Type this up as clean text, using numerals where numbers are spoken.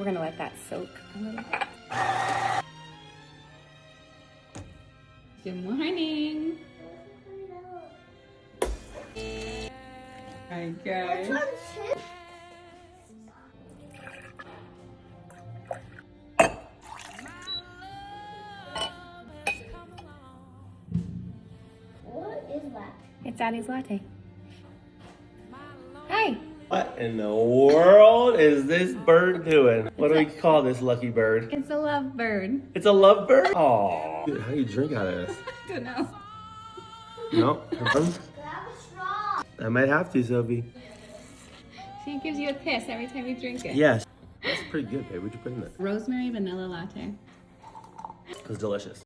We're gonna let that soak a little bit. Good morning. Okay. What is that? It's Daddy's latte. Hi. What in the world is this bird doing? What do we call this lucky bird? It's a love bird. It's a lovebird? Aww. Dude, how do you drink out of this? I don't know. No? Grab a straw. I might have to, Sophie. She gives you a kiss every time you drink it. Yes. That's pretty good, babe. What'd you put in it? Rosemary vanilla latte. It was delicious.